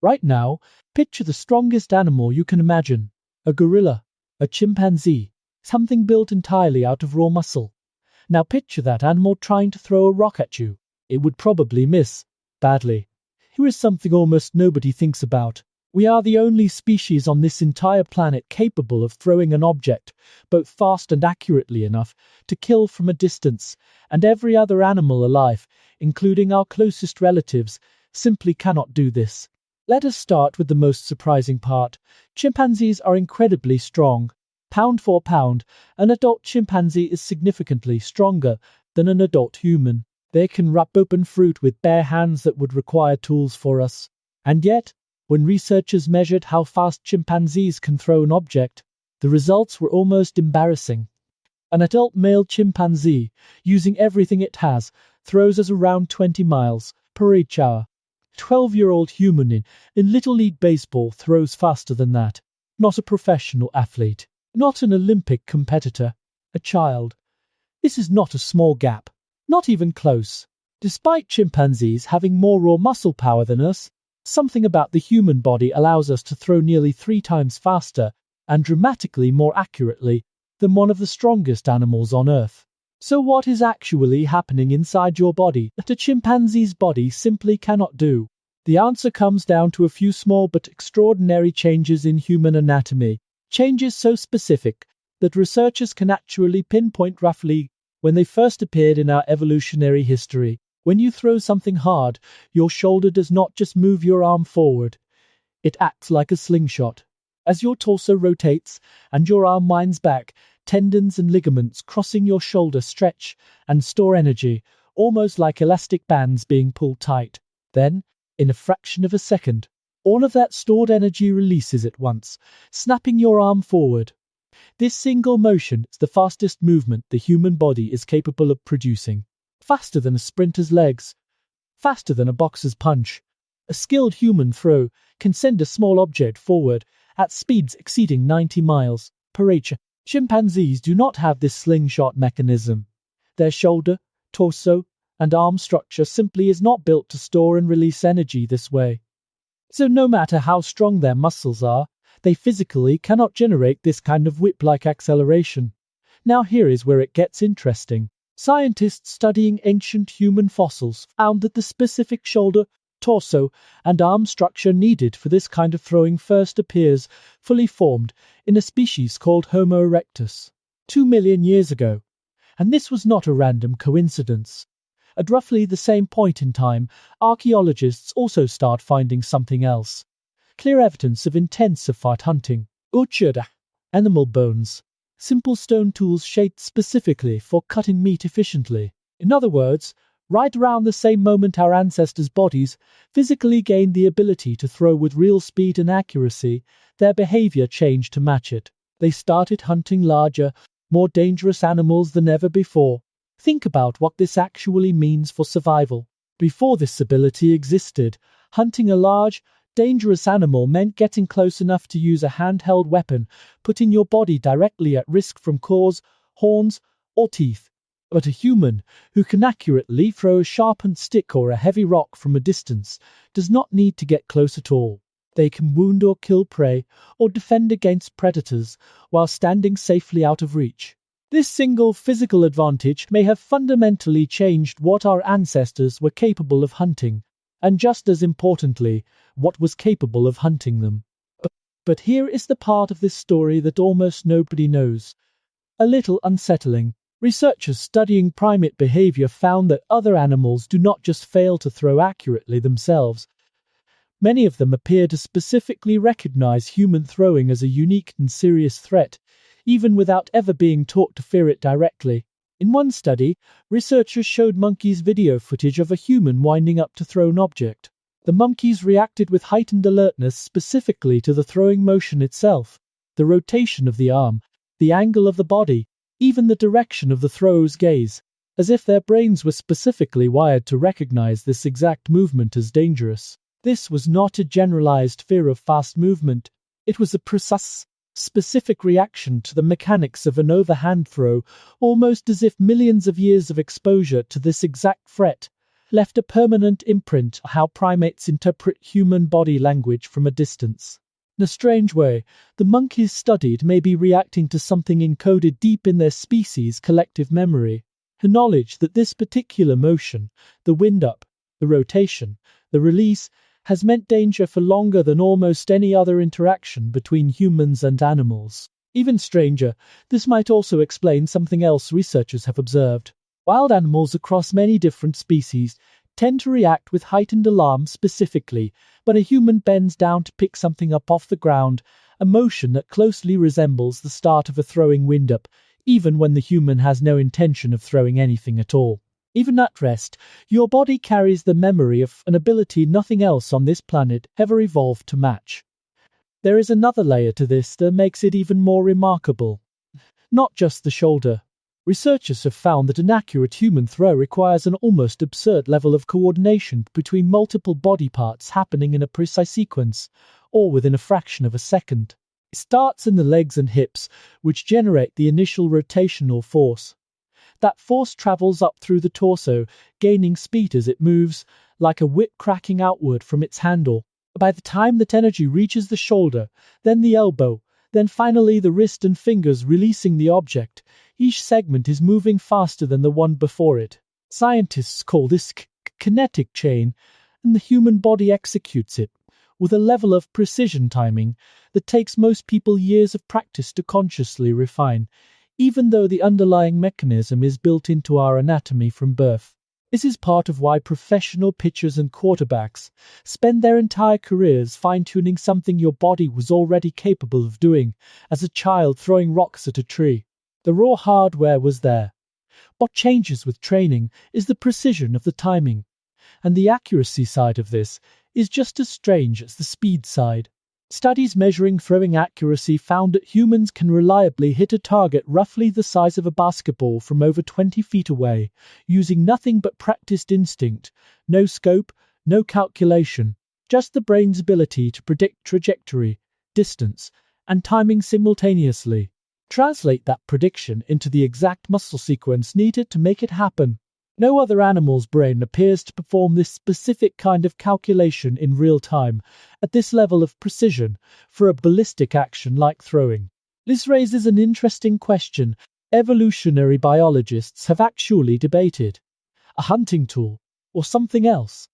Right now, picture the strongest animal you can imagine. A gorilla, a chimpanzee, something built entirely out of raw muscle. Now picture that animal trying to throw a rock at you. It would probably miss badly. Here is something almost nobody thinks about. We are the only species on this entire planet capable of throwing an object, both fast and accurately enough, to kill from a distance, and every other animal alive, including our closest relatives, simply cannot do this. Let us start with the most surprising part. Chimpanzees are incredibly strong. Pound for pound, an adult chimpanzee is significantly stronger than an adult human. They can rip open fruit with bare hands that would require tools for us. And yet, when researchers measured how fast chimpanzees can throw an object, the results were almost embarrassing. An adult male chimpanzee, using everything it has, throws us around 20 miles per hour. 12-year-old human in Little League Baseball throws faster than that. Not a professional athlete. Not an Olympic competitor. A child. This is not a small gap. Not even close. Despite chimpanzees having more raw muscle power than us, something about the human body allows us to throw nearly 3 times faster and dramatically more accurately than one of the strongest animals on Earth. So what is actually happening inside your body that a chimpanzee's body simply cannot do? The answer comes down to a few small but extraordinary changes in human anatomy. Changes so specific that researchers can actually pinpoint roughly when they first appeared in our evolutionary history. When you throw something hard, your shoulder does not just move your arm forward. It acts like a slingshot. As your torso rotates and your arm winds back, tendons and ligaments crossing your shoulder stretch and store energy, almost like elastic bands being pulled tight. Then, in a fraction of a second, all of that stored energy releases at once, snapping your arm forward. This single motion is the fastest movement the human body is capable of producing. Faster than a sprinter's legs. Faster than a boxer's punch. A skilled human throw can send a small object forward at speeds exceeding 90 miles per hour. Chimpanzees do not have this slingshot mechanism. Their shoulder, torso, and arm structure simply is not built to store and release energy this way. So no matter how strong their muscles are, they physically cannot generate this kind of whip-like acceleration. Now here is where it gets interesting. Scientists studying ancient human fossils found that the specific shoulder, torso, and arm structure needed for this kind of throwing first appears fully formed in a species called Homo erectus 2 million years ago. And this was not a random coincidence. At roughly the same point in time, archaeologists also start finding something else. Clear evidence of intensified hunting. Orchard. Animal bones. Simple stone tools shaped specifically for cutting meat efficiently. In other words, right around the same moment our ancestors' bodies physically gained the ability to throw with real speed and accuracy, their behavior changed to match it. They started hunting larger, more dangerous animals than ever before. Think about what this actually means for survival. Before this ability existed, hunting a large, dangerous animal meant getting close enough to use a handheld weapon, putting your body directly at risk from claws, horns, or teeth. But a human, who can accurately throw a sharpened stick or a heavy rock from a distance, does not need to get close at all. They can wound or kill prey, or defend against predators, while standing safely out of reach. This single physical advantage may have fundamentally changed what our ancestors were capable of hunting, and just as importantly, what was capable of hunting them. But here is the part of this story that almost nobody knows. A little unsettling. Researchers studying primate behavior found that other animals do not just fail to throw accurately themselves. Many of them appear to specifically recognize human throwing as a unique and serious threat, even without ever being taught to fear it directly. In one study, researchers showed monkeys video footage of a human winding up to throw an object. The monkeys reacted with heightened alertness specifically to the throwing motion itself, the rotation of the arm, the angle of the body, even the direction of the thrower's gaze, as if their brains were specifically wired to recognize this exact movement as dangerous. This was not a generalized fear of fast movement. It was a precise, specific reaction to the mechanics of an overhand throw, almost as if millions of years of exposure to this exact threat left a permanent imprint on how primates interpret human body language from a distance. In a strange way, the monkeys studied may be reacting to something encoded deep in their species' collective memory. The knowledge that this particular motion, the wind-up, the rotation, the release, has meant danger for longer than almost any other interaction between humans and animals. Even stranger, this might also explain something else researchers have observed. Wild animals across many different species tend to react with heightened alarm specifically when a human bends down to pick something up off the ground, a motion that closely resembles the start of a throwing wind-up, even when the human has no intention of throwing anything at all. Even at rest, your body carries the memory of an ability nothing else on this planet ever evolved to match. There is another layer to this that makes it even more remarkable. Not just the shoulder. Researchers have found that an accurate human throw requires an almost absurd level of coordination between multiple body parts happening in a precise sequence, or within a fraction of a second. It starts in the legs and hips, which generate the initial rotational force. That force travels up through the torso, gaining speed as it moves, like a whip cracking outward from its handle. By the time that energy reaches the shoulder, then the elbow, then finally the wrist and fingers releasing the object, each segment is moving faster than the one before it. Scientists call this kinetic chain, and the human body executes it with a level of precision timing that takes most people years of practice to consciously refine, even though the underlying mechanism is built into our anatomy from birth. This is part of why professional pitchers and quarterbacks spend their entire careers fine-tuning something your body was already capable of doing, as a child throwing rocks at a tree. The raw hardware was there. What changes with training is the precision of the timing, and the accuracy side of this is just as strange as the speed side. Studies measuring throwing accuracy found that humans can reliably hit a target roughly the size of a basketball from over 20 feet away, using nothing but practiced instinct, no scope, no calculation, just the brain's ability to predict trajectory, distance, and timing simultaneously. Translate that prediction into the exact muscle sequence needed to make it happen. No other animal's brain appears to perform this specific kind of calculation in real time, at this level of precision, for a ballistic action like throwing. This raises an interesting question evolutionary biologists have actually debated. A hunting tool, or something else?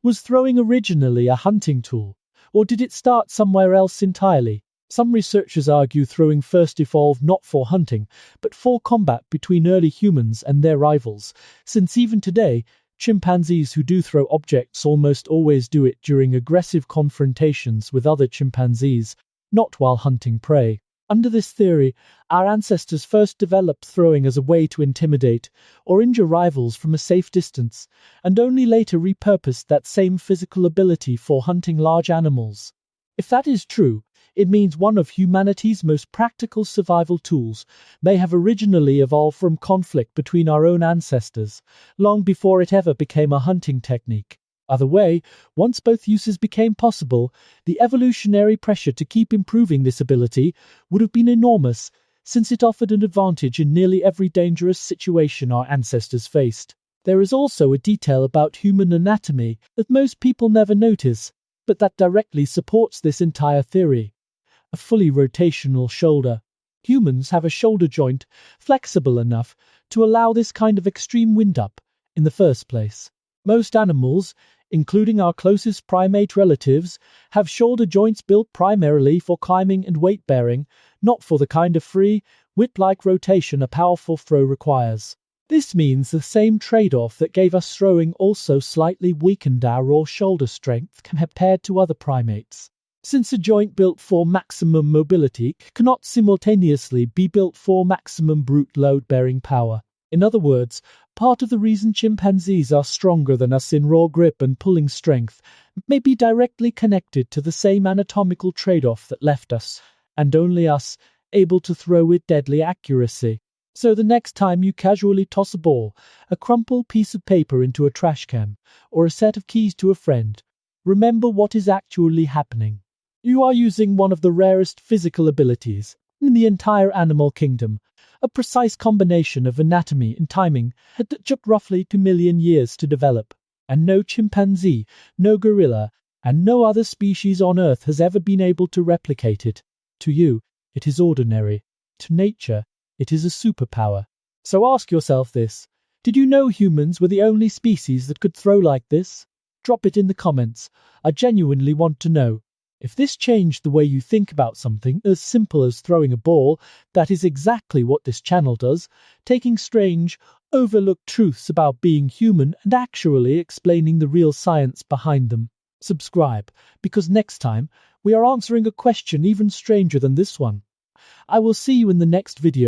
Was throwing originally a hunting tool, or did it start somewhere else entirely? Some researchers argue throwing first evolved not for hunting, but for combat between early humans and their rivals, since even today, chimpanzees who do throw objects almost always do it during aggressive confrontations with other chimpanzees, not while hunting prey. Under this theory, our ancestors first developed throwing as a way to intimidate or injure rivals from a safe distance, and only later repurposed that same physical ability for hunting large animals. If that is true, it means one of humanity's most practical survival tools may have originally evolved from conflict between our own ancestors, long before it ever became a hunting technique. Either way, once both uses became possible, the evolutionary pressure to keep improving this ability would have been enormous, since it offered an advantage in nearly every dangerous situation our ancestors faced. There is also a detail about human anatomy that most people never notice, but that directly supports this entire theory. A fully rotational shoulder. Humans have a shoulder joint flexible enough to allow this kind of extreme wind-up in the first place. Most animals, including our closest primate relatives, have shoulder joints built primarily for climbing and weight-bearing, not for the kind of free, whip-like rotation a powerful throw requires. This means the same trade-off that gave us throwing also slightly weakened our raw shoulder strength compared to other primates. Since a joint built for maximum mobility cannot simultaneously be built for maximum brute load-bearing power. In other words, part of the reason chimpanzees are stronger than us in raw grip and pulling strength may be directly connected to the same anatomical trade-off that left us, and only us, able to throw with deadly accuracy. So the next time you casually toss a ball, a crumpled piece of paper into a trash can, or a set of keys to a friend, remember what is actually happening. You are using one of the rarest physical abilities in the entire animal kingdom, a precise combination of anatomy and timing that took roughly 2 million years to develop. And no chimpanzee, no gorilla, and no other species on Earth has ever been able to replicate it. To you, it is ordinary. To nature, it is a superpower. So ask yourself this: did you know humans were the only species that could throw like this? Drop it in the comments. I genuinely want to know. If this changed the way you think about something as simple as throwing a ball, that is exactly what this channel does, taking strange, overlooked truths about being human and actually explaining the real science behind them. Subscribe, because next time we are answering a question even stranger than this one. I will see you in the next video.